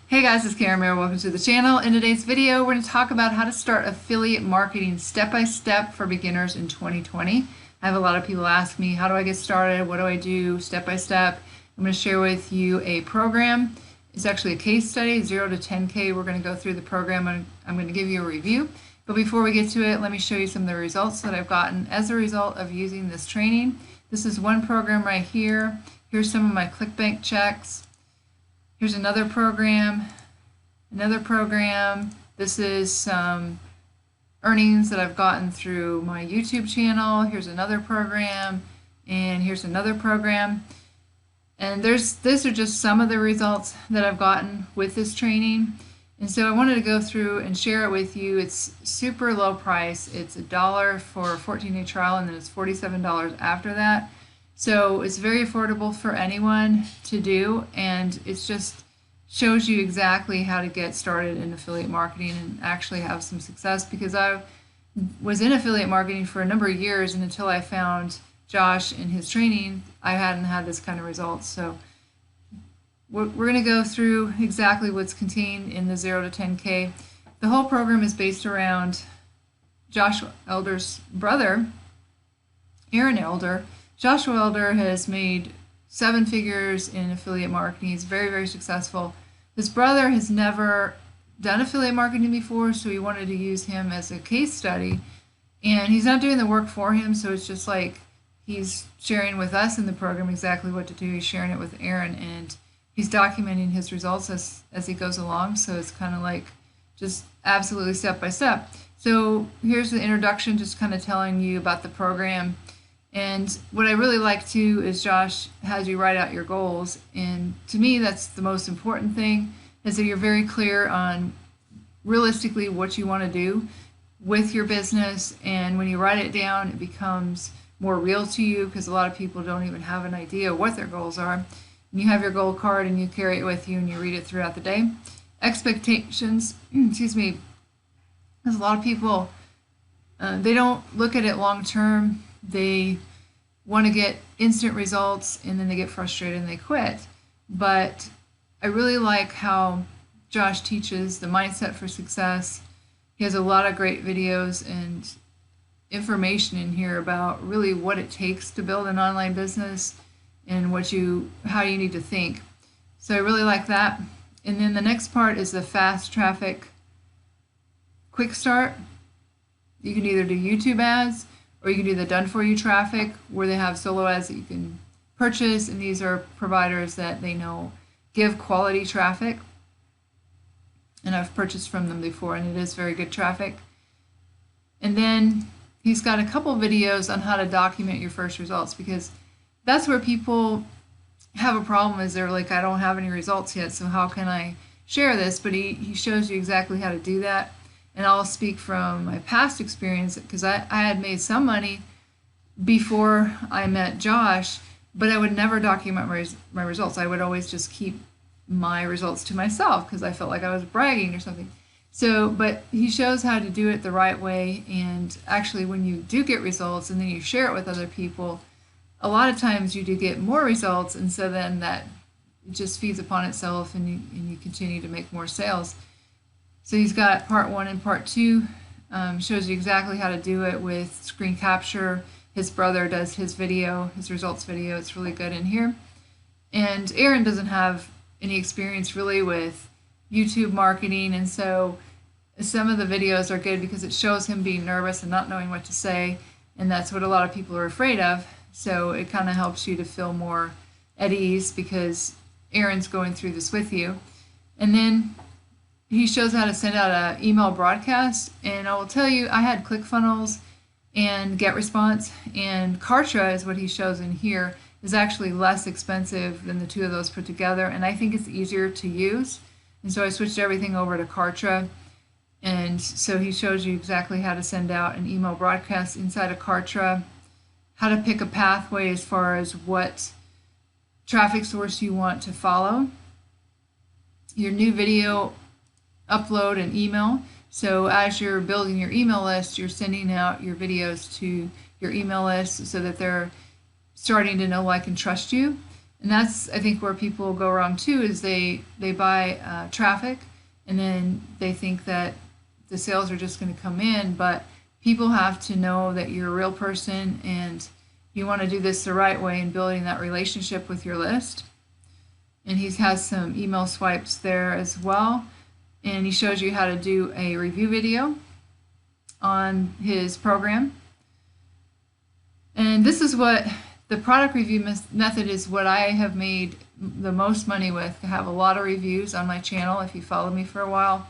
Hey guys, it's Karen Mayer. Welcome to the channel. In today's video, we're going to talk about how to start affiliate marketing step by step for beginners in 2020. I have a lot of people ask me, how do I get started? What do I do step by step? I'm going to share with you a program. It's actually a case study, 0 to 10K. We're going to go through the program and I'm going to give you a review. But before we get to it, let me show you some of the results that I've gotten as a result of using this training. This is one program right here. Here's some of my ClickBank checks. Here's another program. This is some earnings that I've gotten through my YouTube channel. Here's another program, and here's another program. And these are just some of the results that I've gotten with this training. And so I wanted to go through and share it with you. It's super low price. It's $1 for a 14-day trial, and then it's $47 after that. So it's very affordable for anyone to do, and it's just shows you exactly how to get started in affiliate marketing and actually have some success, because I was in affiliate marketing for a number of years, and until I found Josh in his training, I hadn't had this kind of results. So we're going to go through exactly what's contained in the 0 to 10K. The whole program is based around Joshua Elder's brother, Aaron Elder. Joshua Elder has made 7 figures in affiliate marketing. He's very, very successful. His brother has never done affiliate marketing before, so we wanted to use him as a case study. And he's not doing the work for him, so it's just like he's sharing with us in the program exactly what to do. He's sharing it with Aaron, and he's documenting his results as he goes along. So it's kind of like just absolutely step by step. So here's the introduction, just kind of telling you about the program. And what I really like too is Josh has you write out your goals, and to me that's the most important thing, is that you're very clear on realistically what you want to do with your business, and when you write it down it becomes more real to you, because a lot of people don't even have an idea what their goals are. And you have your goal card and you carry it with you and you read it throughout the day. Expectations, excuse me, because a lot of people they don't look at it long term. They want to get instant results and then they get frustrated and they quit. But I really like how Josh teaches the mindset for success. He has a lot of great videos and information in here about really what it takes to build an online business and how you need to think. So I really like that. And then the next part is the fast traffic quick start. You can either do YouTube ads, or you can do the done-for-you traffic, where they have solo ads that you can purchase, and these are providers that they know give quality traffic. And I've purchased from them before, and it is very good traffic. And then he's got a couple videos on how to document your first results, because that's where people have a problem, is they're like, I don't have any results yet, so how can I share this? But he shows you exactly how to do that. And I'll speak from my past experience, because I had made some money before I met Josh, but I would never document my results. I would always just keep my results to myself because I felt like I was bragging or something. So, but he shows how to do it the right way, and actually when you do get results and then you share it with other people, a lot of times you do get more results, and so then that it just feeds upon itself, and you continue to make more sales. So he's got part 1 and part 2, shows you exactly how to do it with screen capture. His brother does his video, his results video. It's really good in here. And Aaron doesn't have any experience really with YouTube marketing, and so some of the videos are good because it shows him being nervous and not knowing what to say, and that's what a lot of people are afraid of. So it kind of helps you to feel more at ease because Aaron's going through this with you. And then he shows how to send out an email broadcast, and I will tell you, I had ClickFunnels and GetResponse, and Kartra is what he shows in here, is actually less expensive than the two of those put together, and I think it's easier to use, and so I switched everything over to Kartra. And so he shows you exactly how to send out an email broadcast inside of Kartra, how to pick a pathway as far as what traffic source you want to follow, your new video upload and email. So as you're building your email list, you're sending out your videos to your email list so that they're starting to know, like, and trust you. And that's, I think, where people go wrong too, is they buy traffic, and then they think that the sales are just going to come in. But people have to know that you're a real person, and you want to do this the right way in building that relationship with your list. And he has some email swipes there as well. And he shows you how to do a review video on his program. And this is what the product review method is, what I have made the most money with. I have a lot of reviews on my channel if you follow me for a while.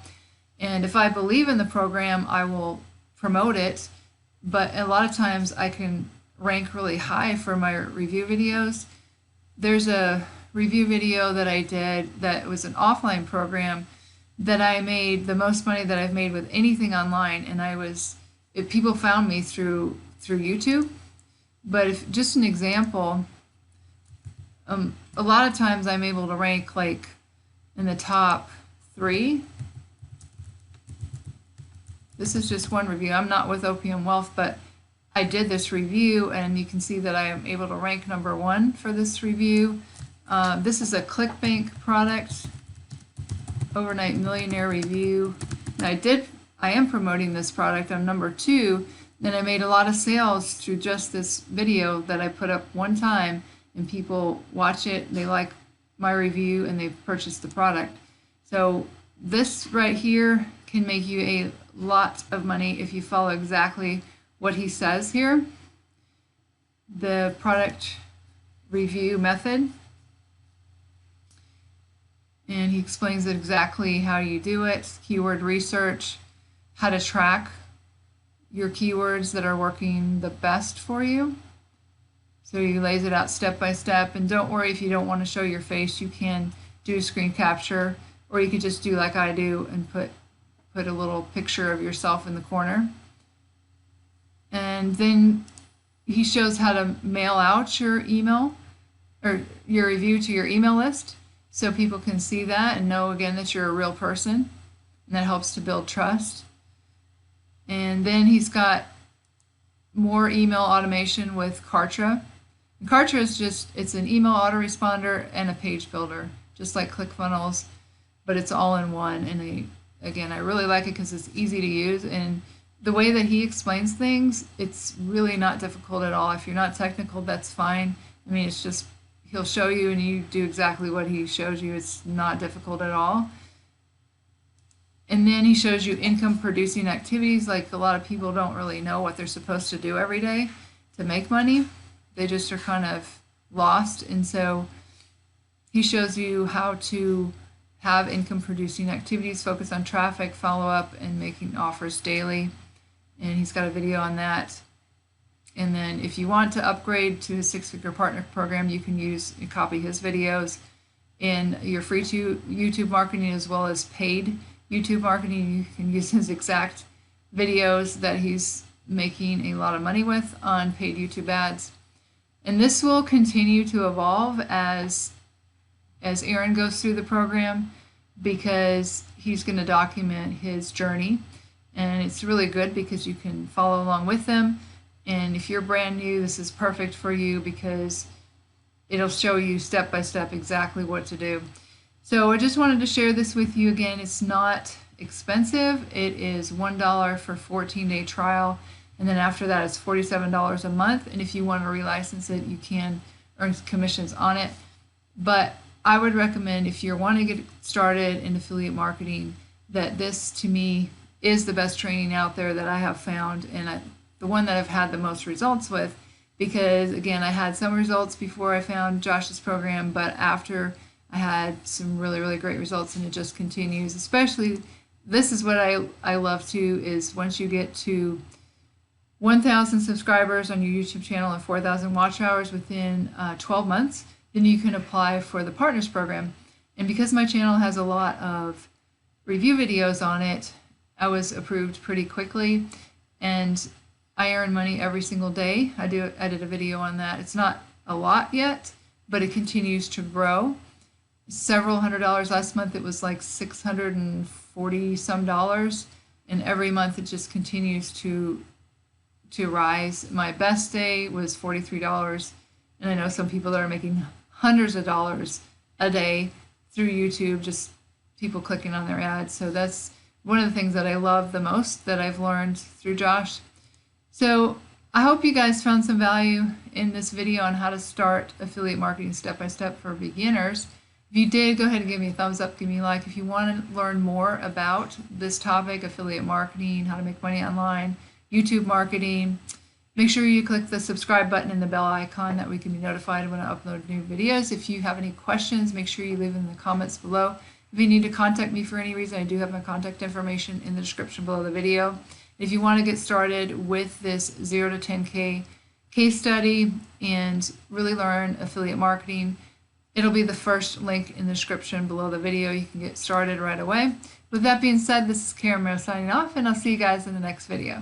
And if I believe in the program, I will promote it. But a lot of times I can rank really high for my review videos. There's a review video that I did that was an offline program that I made the most money that I've made with anything online, and people found me through YouTube. But if just an example, a lot of times I'm able to rank like in the top 3. This is just one review. I'm not with Opium Wealth, but I did this review, and you can see that I am able to rank #1 for this review. This is a ClickBank product, Overnight Millionaire review. And I am promoting this product. I'm #2, and I made a lot of sales through just this video that I put up one time, and people watch it, they like my review, and they purchase the product. So this right here can make you a lot of money if you follow exactly what he says here. The product review method. And he explains exactly how you do it, keyword research, how to track your keywords that are working the best for you. So he lays it out step by step. And don't worry if you don't want to show your face, you can do screen capture, or you could just do like I do and put a little picture of yourself in the corner. And then he shows how to mail out your email or your review to your email list, so people can see that and know again that you're a real person, and that helps to build trust. And then he's got more email automation with Kartra. And Kartra is it's an email autoresponder and a page builder, just like ClickFunnels, but it's all in one. And again, I really like it because it's easy to use, and the way that he explains things, it's really not difficult at all. If you're not technical, that's fine. I mean, it's just he'll show you and you do exactly what he shows you. It's not difficult at all. And then he shows you income producing activities. Like, a lot of people don't really know what they're supposed to do every day to make money. They just are kind of lost. And so he shows you how to have income producing activities, focus on traffic, follow up, and making offers daily. And he's got a video on that. And then if you want to upgrade to his 6-figure partner program, you can copy his videos in your free YouTube marketing as well as paid YouTube marketing. You can use his exact videos that he's making a lot of money with on paid YouTube ads. And this will continue to evolve as Aaron goes through the program, because he's going to document his journey. And it's really good because you can follow along with him. And if you're brand new, this is perfect for you because it'll show you step by step exactly what to do. So I just wanted to share this with you again. It's not expensive. It is $1 for 14-day trial. And then after that, it's $47 a month. And if you want to relicense it, you can earn commissions on it. But I would recommend, if you want to get started in affiliate marketing, that this to me is the best training out there that I have found, and the one that I've had the most results with, because again, I had some results before I found Josh's program, but after I had some really, really great results, and it just continues. Especially, this is what I love too, is once you get to 1,000 subscribers on your YouTube channel and 4,000 watch hours within 12 months, then you can apply for the Partners program. And because my channel has a lot of review videos on it, I was approved pretty quickly, and I earn money every single day. I did a video on that. It's not a lot yet, but it continues to grow. Several $100s. Last month it was like $640 some, and every month it just continues to rise. My best day was $43, and I know some people that are making hundreds of dollars a day through YouTube, just people clicking on their ads. So that's one of the things that I love the most that I've learned through Josh. So I hope you guys found some value in this video on how to start affiliate marketing step by step for beginners. If you did, go ahead and give me a thumbs up, give me a like. If you want to learn more about this topic, affiliate marketing, how to make money online, YouTube marketing, make sure you click the subscribe button and the bell icon that we can be notified when I upload new videos. If you have any questions, make sure you leave them in the comments below. If you need to contact me for any reason, I do have my contact information in the description below the video. If you want to get started with this 0 to 10K case study and really learn affiliate marketing, it'll be the first link in the description below the video. You can get started right away. With that being said, this is Karen Merrill signing off, and I'll see you guys in the next video.